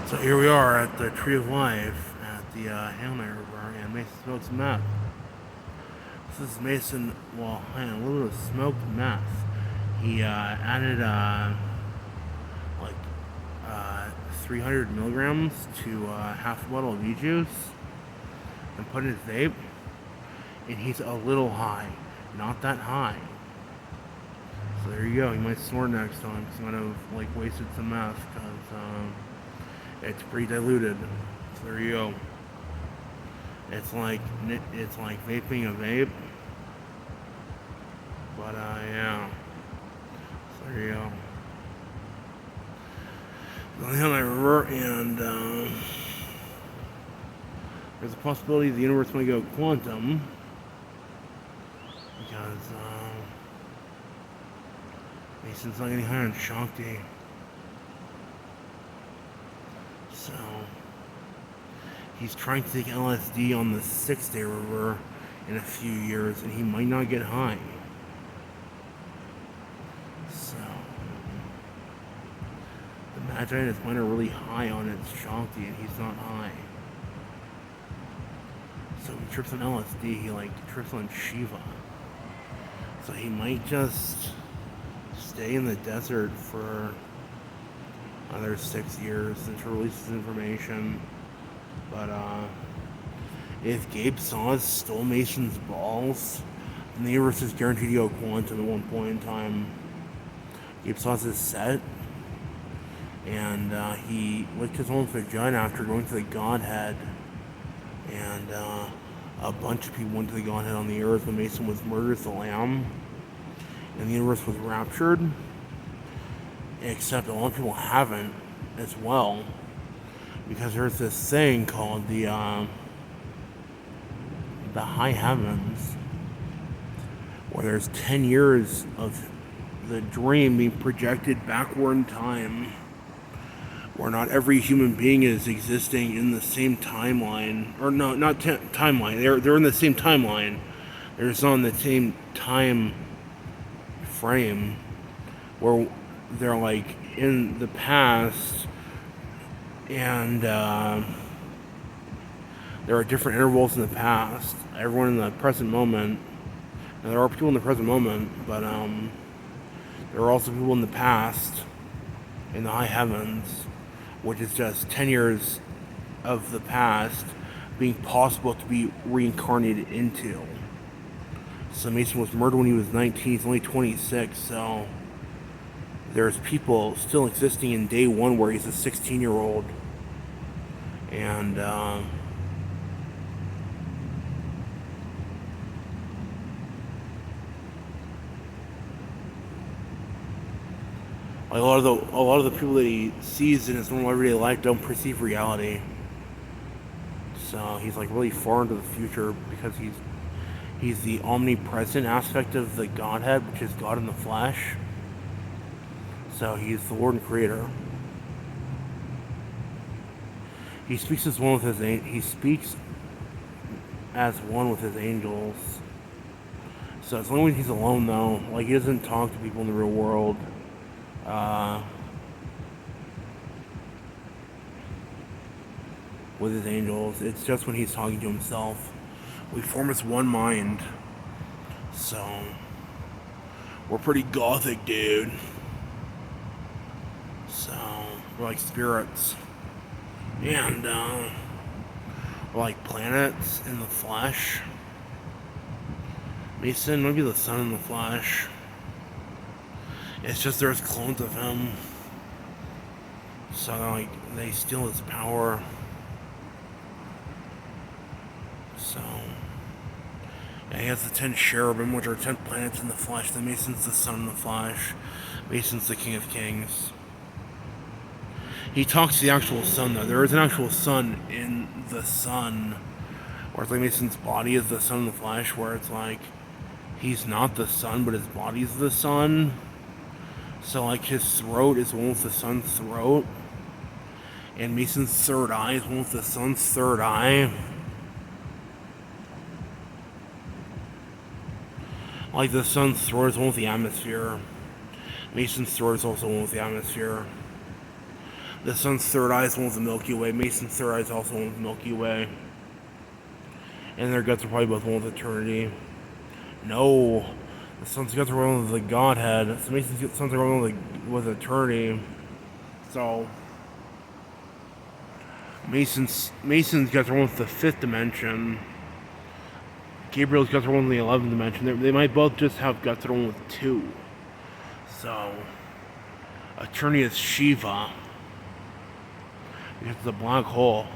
So here we are at the Tree of Life at the Hail Knight River, and Mason smoked some meth. This is Mason, well, a little bit of smoked meth. He added like 300 milligrams to half a bottle of e-juice and put in his vape, and he's a little high, not that high. So there you go. He might snort next time because he might have like wasted some meth because it's pretty diluted. So there you go. It's like vaping a vape, but yeah. So there you go. On the Hell River, and there's a possibility the universe might go quantum because Mason's not getting high on Shakti. So he's trying to take LSD on the 6-day river in a few years, and he might not get high. So the Magi and his mind are really high on its Shakti, and he's not high. So he trips on LSD, he trips on Shiva. So he might just stay in the desert for another 6 years since he releases information. But if Gabe Saws stole Mason's balls, then the universe is guaranteed to go quantum at one point in time. Gabe Saws is set, and he licked his own vagina after going to the Godhead, and a bunch of people went to the Godhead on the earth when Mason was murdered as the Lamb, and the universe was raptured. Except a lot of people haven't as well, because there's this thing called the high heavens, where there's 10 years of the dream being projected backward in time, where not every human being is existing in the same timeline, or no, not timeline. They're in the same timeline. They're just not in the same time frame, where they're like in the past, and there are different intervals in the past. Everyone in the present moment, and there are people in the present moment, but there are also people in the past in the high heavens, which is just 10 years of the past being possible to be reincarnated into. So Mason was murdered when he was 19, he's only 26, so there's people still existing in day one where he's a 16-year-old. And like a lot of the people that he sees in his normal everyday life don't perceive reality. So he's like really far into the future because he's the omnipresent aspect of the Godhead, which is God in the flesh. So he's the Lord and Creator. He speaks as one with his angels. So it's only when he's alone, though. Like, he doesn't talk to people in the real world. With his angels, it's just when he's talking to himself. We form as one mind. So we're pretty gothic, dude. So we're like spirits, and we're like planets in the flesh. Mason might be the sun in the flesh. It's just there's clones of him, so they steal his power. So yeah, he has the 10 cherubim, which are 10 planets in the flesh. Then Mason's the sun in the flesh. Mason's the king of kings. He talks to the actual sun, though. There is an actual sun in the sun, where it's like Mason's body is the sun in the flesh, where it's like he's not the sun, but his body's the sun. So like his throat is one with the sun's throat, and Mason's third eye is one with the sun's third eye. Like the sun's throat is one with the atmosphere. Mason's throat is also one with the atmosphere. The sun's third eye is one with the Milky Way. Mason's third eye is also one with the Milky Way. And their guts are probably both one with eternity. No. The sun's guts are one with the Godhead. So Mason's sons are one with eternity. So Mason's guts are one with the fifth dimension. Gabriel's guts are one with the 11th dimension. They might both just have guts that are one with 2. So eternity is Shiva. Because it's a black hole.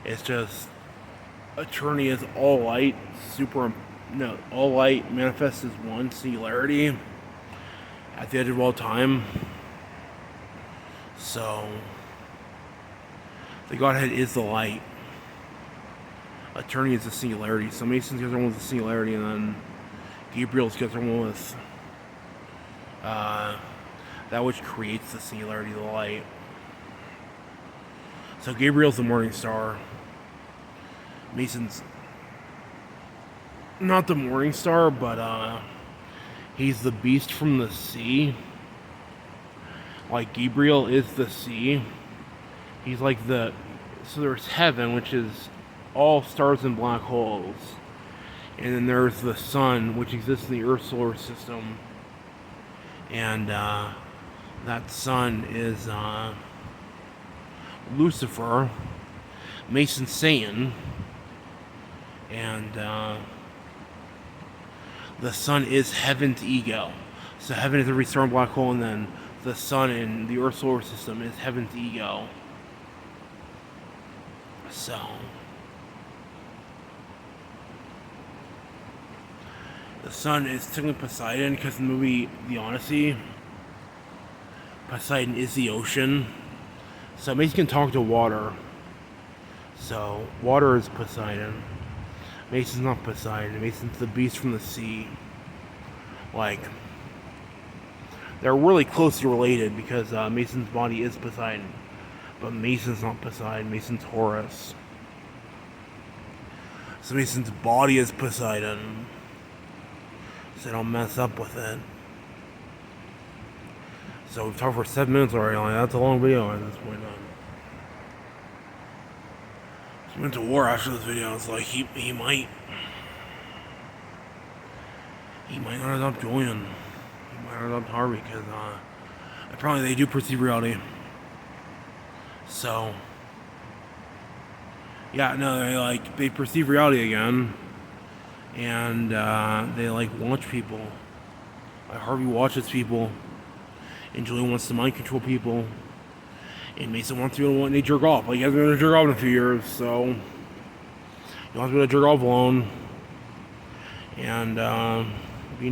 It's just eternity is all light. All light manifests as one singularity at the edge of all time. So the Godhead is the light. Eternity is the singularity. So Mason's guys are one with the singularity, and then Gabriel's guys are one with that which creates the singularity, the light. So Gabriel's the morning star. Mason's not the morning star, but he's the beast from the sea. Like Gabriel is the sea. He's like so there's heaven, which is all stars and black holes. And then there's the sun, which exists in the Earth solar system. And that sun is Lucifer, Mason Satan, and the sun is heaven's ego. So heaven is every star and black hole, and then the sun in the Earth solar system is heaven's ego. So the sun is technically Poseidon, because in the movie The Odyssey, Poseidon is the ocean. So Mason can talk to water. So water is Poseidon. Mason's not Poseidon. Mason's the beast from the sea. Like, they're really closely related because Mason's body is Poseidon. But Mason's not Poseidon. Mason's Horus. So Mason's body is Poseidon. So don't mess up with it. So we've talked for 7 minutes already. Like, that's a long video at this point on. He went to war after this video. It's like he might not adopt Julian. He might not adopt Harvey, because apparently they do perceive reality. So yeah, no, they perceive reality again, and they watch people. Like Harvey watches people, and Julian wants to mind control people, and Mason wants to be able to jerk off. Like, he hasn't been able to jerk off in a few years, so he wants to be able to jerk off alone. And